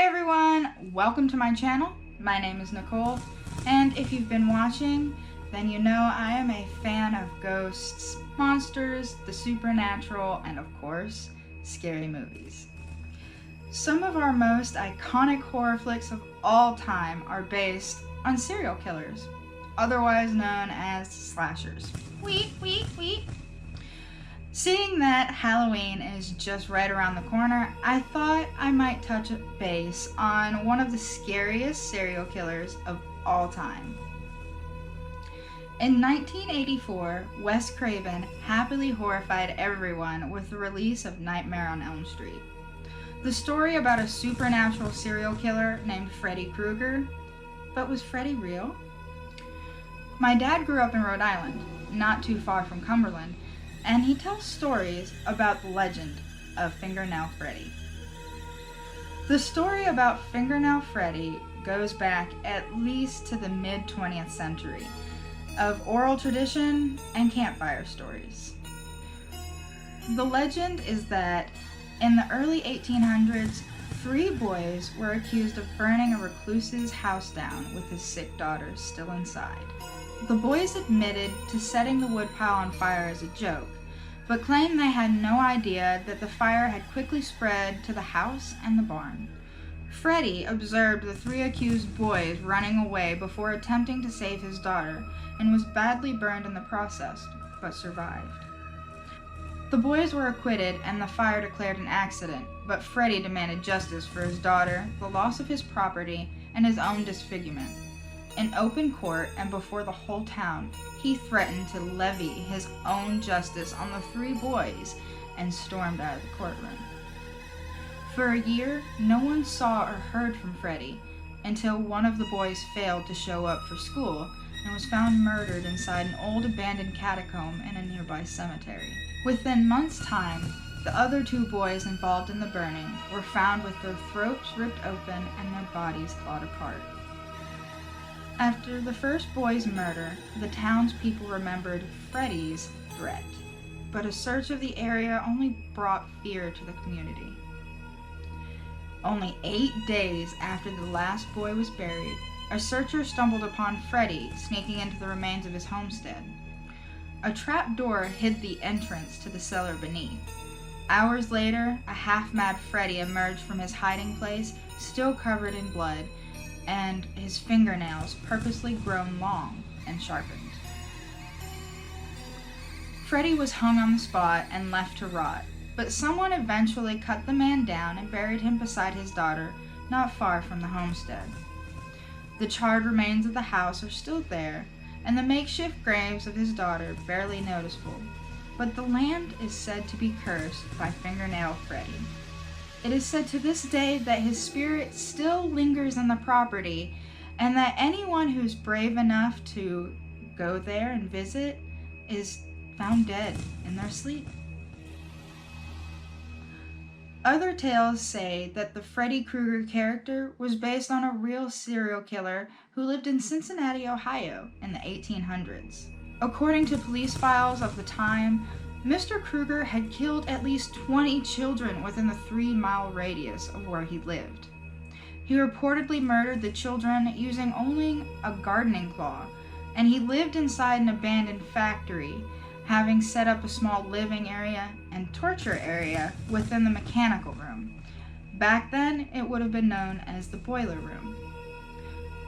Hey everyone, welcome to my channel. My name is Nicole, and if you've been watching, then you know I am a fan of ghosts, monsters, the supernatural, and of course, scary movies. Some of our most iconic horror flicks of all time are based on serial killers, otherwise known as slashers. Seeing that Halloween is just right around the corner, I thought I might touch base on one of the scariest serial killers of all time. In 1984, Wes Craven happily horrified everyone with the release of Nightmare on Elm Street. The story about a supernatural serial killer named Freddy Krueger. But was Freddy real? My dad grew up in Rhode Island, not too far from Cumberland, and he tells stories about the legend of Fingernail Freddy. The story about Fingernail Freddy goes back at least to the mid-20th century, of oral tradition and campfire stories. The legend is that in the early 1800s, 3 boys were accused of burning a recluse's house down with his sick daughter still inside. The boys admitted to setting the woodpile on fire as a joke, but claimed they had no idea that the fire had quickly spread to the house and the barn. Freddy observed the 3 accused boys running away before attempting to save his daughter and was badly burned in the process, but survived. The boys were acquitted and the fire declared an accident, but Freddy demanded justice for his daughter, the loss of his property, and his own disfigurement. In open court and before the whole town, he threatened to levy his own justice on the 3 boys and stormed out of the courtroom. For a year, no one saw or heard from Freddy until one of the boys failed to show up for school and was found murdered inside an old abandoned catacomb in a nearby cemetery. Within months' time, the other 2 boys involved in the burning were found with their throats ripped open and their bodies clawed apart. After the first boy's murder, the townspeople remembered Freddy's threat, but a search of the area only brought fear to the community. Only 8 days after the last boy was buried, a searcher stumbled upon Freddy sneaking into the remains of his homestead. A trap door hid the entrance to the cellar beneath. Hours later, a half-mad Freddy emerged from his hiding place, still covered in blood, and his fingernails purposely grown long and sharpened. Freddy was hung on the spot and left to rot, but someone eventually cut the man down and buried him beside his daughter, not far from the homestead. The charred remains of the house are still there, and the makeshift graves of his daughter barely noticeable, but the land is said to be cursed by Fingernail Freddy. It is said to this day that his spirit still lingers in the property, and that anyone who's brave enough to go there and visit is found dead in their sleep. Other tales say that the Freddy Krueger character was based on a real serial killer who lived in Cincinnati, Ohio in the 1800s. According to police files of the time, Mr. Krueger had killed at least 20 children within the 3-mile radius of where he lived. He reportedly murdered the children using only a gardening claw, and he lived inside an abandoned factory, having set up a small living area and torture area within the mechanical room. Back then, it would have been known as the boiler room.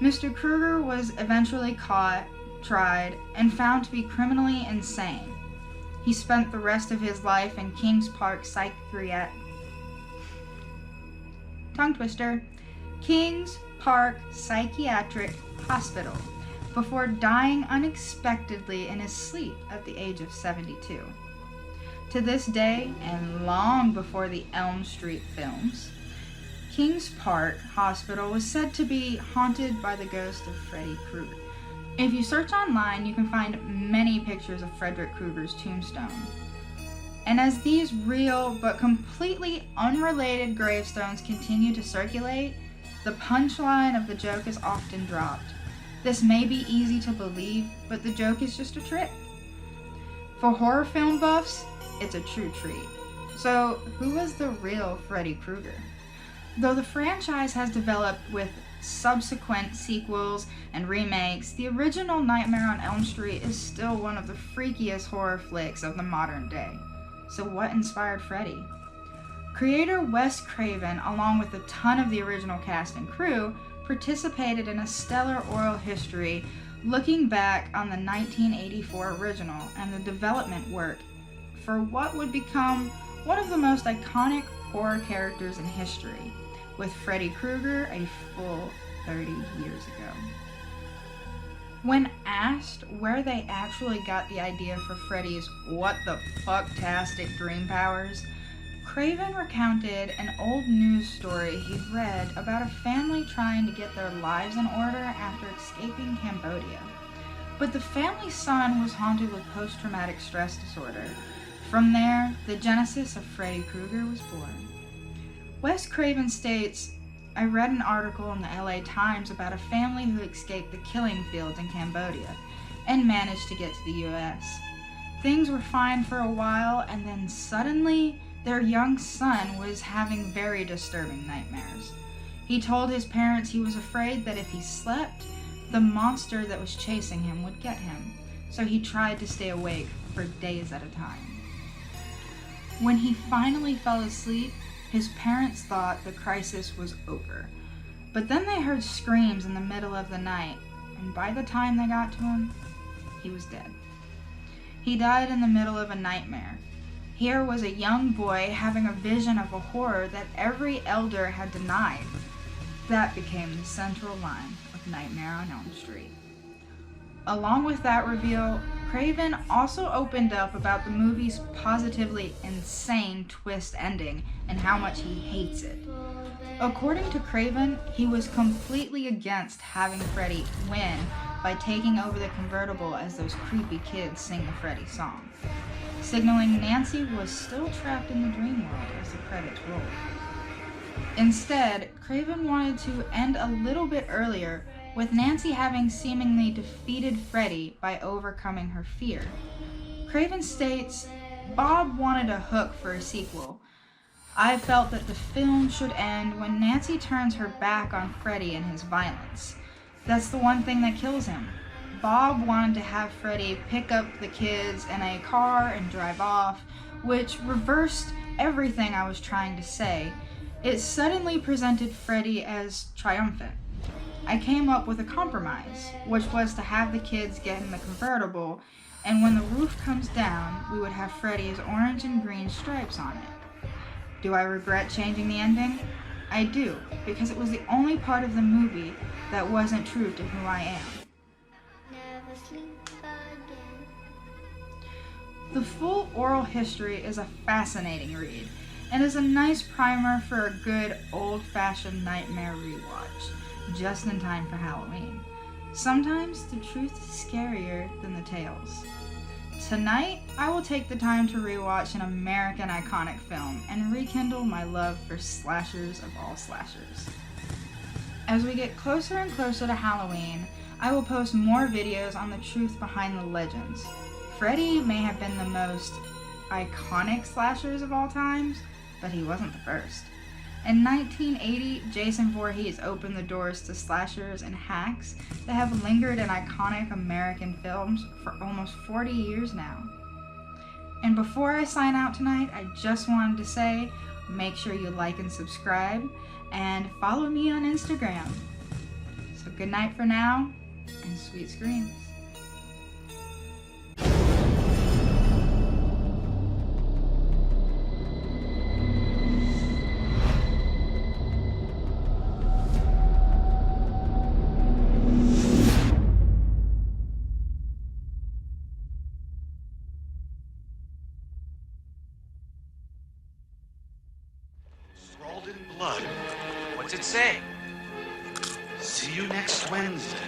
Mr. Krueger was eventually caught, tried, and found to be criminally insane. He spent the rest of his life in Kings Park Kings Park Psychiatric Hospital before dying unexpectedly in his sleep at the age of 72. To this day, and long before the Elm Street films, Kings Park Hospital was said to be haunted by the ghost of Freddy Krueger. If you search online, you can find many pictures of Frederick Krueger's tombstone. And as these real but completely unrelated gravestones continue to circulate, the punchline of the joke is often dropped. This may be easy to believe, but the joke is just a trick. For horror film buffs, it's a true treat. So, who was the real Freddy Krueger? Though the franchise has developed with subsequent sequels and remakes, the original Nightmare on Elm Street is still one of the freakiest horror flicks of the modern day. So what inspired Freddy? Creator Wes Craven, along with a ton of the original cast and crew, participated in a stellar oral history looking back on the 1984 original and the development work for what would become one of the most iconic horror characters in history, with Freddy Krueger a full 30 years ago. When asked where they actually got the idea for Freddy's what the fuck-tastic dream powers, Craven recounted an old news story he'd read about a family trying to get their lives in order after escaping Cambodia. But the family's son was haunted with post-traumatic stress disorder. From there, the genesis of Freddy Krueger was born. Wes Craven states, "I read an article in the LA Times about a family who escaped the killing fields in Cambodia and managed to get to the US. Things were fine for a while, and then suddenly their young son was having very disturbing nightmares. He told his parents he was afraid that if he slept, the monster that was chasing him would get him, so he tried to stay awake for days at a time. When he finally fell asleep, his parents thought the crisis was over, but then they heard screams in the middle of the night, and by the time they got to him, he was dead. He died in the middle of a nightmare. Here was a young boy having a vision of a horror that every elder had denied. That became the central line of Nightmare on Elm Street." Along with that reveal, Craven also opened up about the movie's positively insane twist ending and how much he hates it. According to Craven, he was completely against having Freddy win by taking over the convertible as those creepy kids sing the Freddy song, signaling Nancy was still trapped in the dream world as the credits rolled. Instead, Craven wanted to end a little bit earlier, with Nancy having seemingly defeated Freddy by overcoming her fear. Craven states, "Bob wanted a hook for a sequel. I felt that the film should end when Nancy turns her back on Freddy and his violence. That's the one thing that kills him. Bob wanted to have Freddy pick up the kids in a car and drive off, which reversed everything I was trying to say. It suddenly presented Freddy as triumphant. I came up with a compromise, which was to have the kids get in the convertible, and when the roof comes down, we would have Freddy's orange and green stripes on it. Do I regret changing the ending? I do, because it was the only part of the movie that wasn't true to who I am." Never sleep again. The full oral history is a fascinating read, and is a nice primer for a good old-fashioned nightmare rewatch, just in time for Halloween. Sometimes the truth is scarier than the tales. Tonight, I will take the time to rewatch an American iconic film and rekindle my love for slashers of all slashers. As we get closer and closer to Halloween, I will post more videos on the truth behind the legends. Freddy may have been the most iconic slashers of all times, but he wasn't the first. In 1980, Jason Voorhees opened the doors to slashers and hacks that have lingered in iconic American films for almost 40 years now. And before I sign out tonight, I just wanted to say, make sure you like and subscribe, and follow me on Instagram. So good night for now, and sweet screams. Scrawled in blood. What's it say? See you next Wednesday.